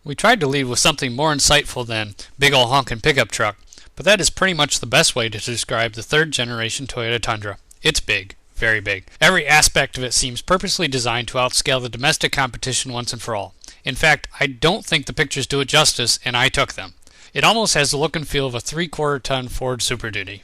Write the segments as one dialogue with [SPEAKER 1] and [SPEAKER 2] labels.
[SPEAKER 1] We tried to lead with something more insightful than big ol' honkin' pickup truck, but that is pretty much the best way to describe the third generation Toyota Tundra. It's big. Very big. Every aspect of it seems purposely designed to outscale the domestic competition once and for all. In fact, I don't think the pictures do it justice, and I took them. It almost has the look and feel of a 3/4 ton Ford Super Duty.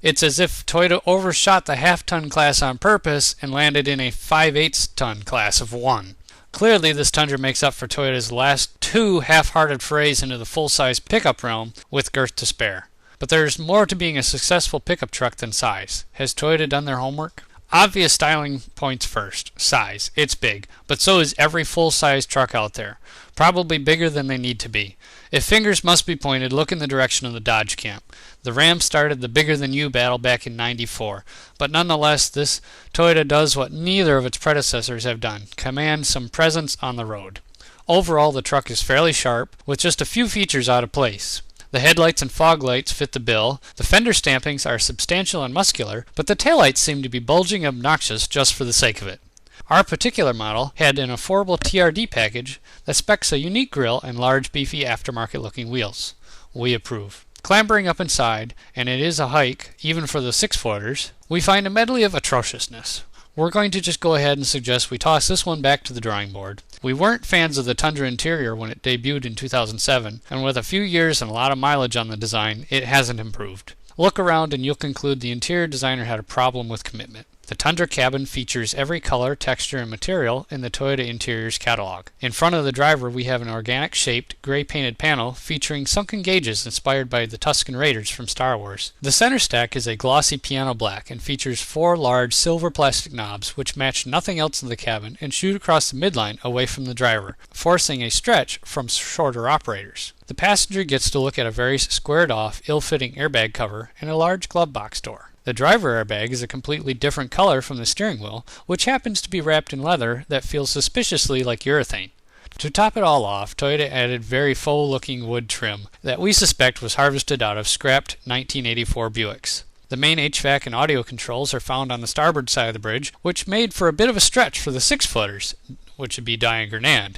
[SPEAKER 1] It's as if Toyota overshot the half-ton class on purpose and landed in a 5/8 ton class of 1. Clearly, this Tundra makes up for Toyota's last two half-hearted forays into the full-size pickup realm with girth to spare. But there's more to being a successful pickup truck than size. Has Toyota done their homework? Obvious styling points first. Size. It's big, but so is every full-size truck out there. Probably bigger than they need to be. If fingers must be pointed, look in the direction of the Dodge camp. The Ram started the bigger-than-you battle back in '94, but nonetheless, this Toyota does what neither of its predecessors have done, command some presence on the road. Overall, the truck is fairly sharp, with just a few features out of place. The headlights and fog lights fit the bill, the fender stampings are substantial and muscular, but the taillights seem to be bulging obnoxious just for the sake of it. Our particular model had an affordable TRD package that specs a unique grille and large, beefy, aftermarket-looking wheels. We approve. Clambering up inside, and it is a hike, even for the 6-footers, we find a medley of atrociousness. We're going to just go ahead and suggest we toss this one back to the drawing board. We weren't fans of the Tundra interior when it debuted in 2007, and with a few years and a lot of mileage on the design, it hasn't improved. Look around and you'll conclude the interior designer had a problem with commitment. The Tundra cabin features every color, texture, and material in the Toyota Interiors catalog. In front of the driver we have an organic-shaped, gray-painted panel featuring sunken gauges inspired by the Tusken Raiders from Star Wars. The center stack is a glossy piano black and features 4 large silver plastic knobs which match nothing else in the cabin and shoot across the midline away from the driver, forcing a stretch from shorter operators. The passenger gets to look at a very squared-off, ill-fitting airbag cover and a large glove box door. The driver airbag is a completely different color from the steering wheel, which happens to be wrapped in leather that feels suspiciously like urethane. To top it all off, Toyota added very faux-looking wood trim that we suspect was harvested out of scrapped 1984 Buicks. The main HVAC and audio controls are found on the starboard side of the bridge, which made for a bit of a stretch for the 6-footers, which would be Diane Grenand.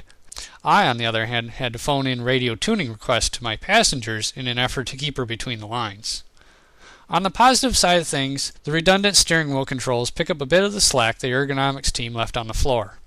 [SPEAKER 1] I, on the other hand, had to phone in radio tuning requests to my passengers in an effort to keep her between the lines. On the positive side of things, the redundant steering wheel controls pick up a bit of the slack the ergonomics team left on the floor.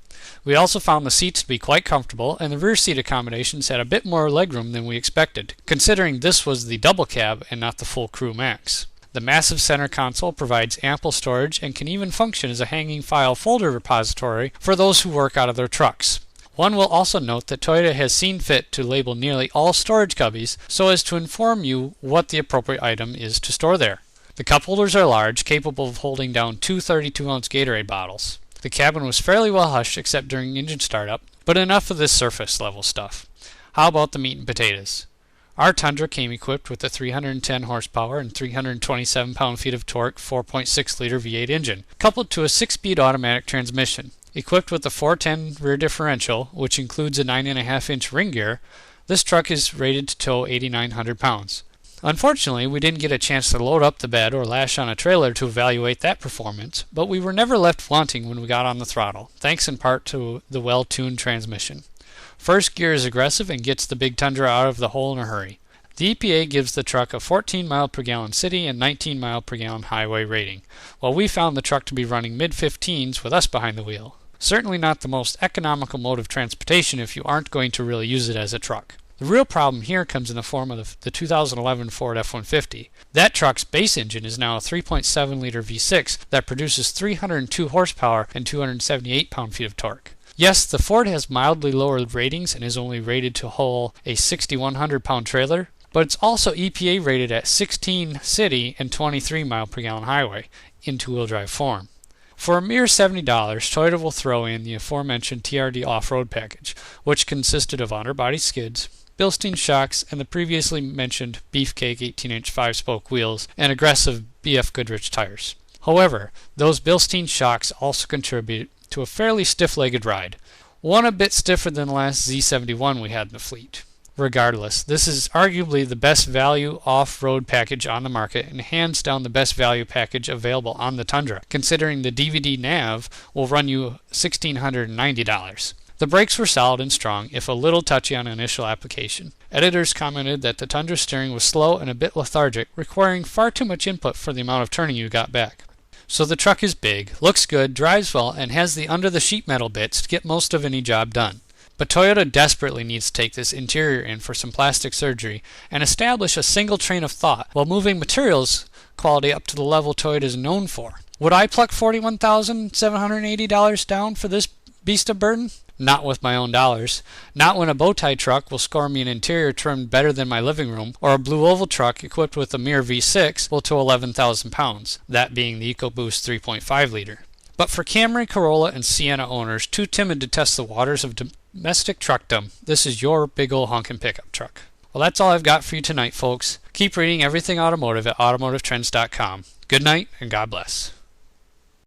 [SPEAKER 1] We also found the seats to be quite comfortable, and the rear seat accommodations had a bit more legroom than we expected, considering this was the double cab and not the full crew max. The massive center console provides ample storage and can even function as a hanging file folder repository for those who work out of their trucks. One will also note that Toyota has seen fit to label nearly all storage cubbies so as to inform you what the appropriate item is to store there. The cup holders are large, capable of holding down 2 32-ounce Gatorade bottles. The cabin was fairly well hushed except during engine startup, but enough of this surface level stuff. How about the meat and potatoes? Our Tundra came equipped with a 310 horsepower and 327 pound-feet of torque 4.6-liter V8 engine, coupled to a 6-speed automatic transmission. Equipped with a 410 rear differential, which includes a 9.5-inch ring gear, this truck is rated to tow 8,900 pounds. Unfortunately, we didn't get a chance to load up the bed or lash on a trailer to evaluate that performance, but we were never left wanting when we got on the throttle, thanks in part to the well-tuned transmission. First gear is aggressive and gets the big Tundra out of the hole in a hurry. The EPA gives the truck a 14 mile per gallon city and 19 mile per gallon highway rating, while we found the truck to be running mid-15s with us behind the wheel. Certainly not the most economical mode of transportation if you aren't going to really use it as a truck. The real problem here comes in the form of the 2011 Ford F-150. That truck's base engine is now a 3.7-liter V6 that produces 302 horsepower and 278 pound-feet of torque. Yes, the Ford has mildly lower ratings and is only rated to haul a 6,100-pound trailer, but it's also EPA rated at 16 city and 23 mile per gallon highway in two-wheel drive form. For a mere $70, Toyota will throw in the aforementioned TRD off-road package, which consisted of underbody skids, Bilstein shocks, and the previously mentioned Beefcake 18-inch 5-spoke wheels and aggressive BF Goodrich tires. However, those Bilstein shocks also contribute to a fairly stiff-legged ride, one a bit stiffer than the last Z71 we had in the fleet. Regardless, this is arguably the best value off-road package on the market and hands down the best value package available on the Tundra, considering the DVD nav will run you $1,690. The brakes were solid and strong, if a little touchy on initial application. Editors commented that the Tundra steering was slow and a bit lethargic, requiring far too much input for the amount of turning you got back. So the truck is big, looks good, drives well, and has the under-the-sheet metal bits to get most of any job done. But Toyota desperately needs to take this interior in for some plastic surgery and establish a single train of thought while moving materials quality up to the level Toyota is known for. Would I pluck $41,780 down for this beast of burden? Not with my own dollars. Not when a bow tie truck will score me an interior trimmed better than my living room, or a blue oval truck equipped with a mere V6 will tow 11,000 pounds, that being the EcoBoost 3.5 liter. But for Camry, Corolla, and Sienna owners too timid to test the waters of domestic truckdom, this is your big ol' honkin' pickup truck. Well, that's all I've got for you tonight, folks. Keep reading everything automotive at automotivetrends.com. Good night, and God bless.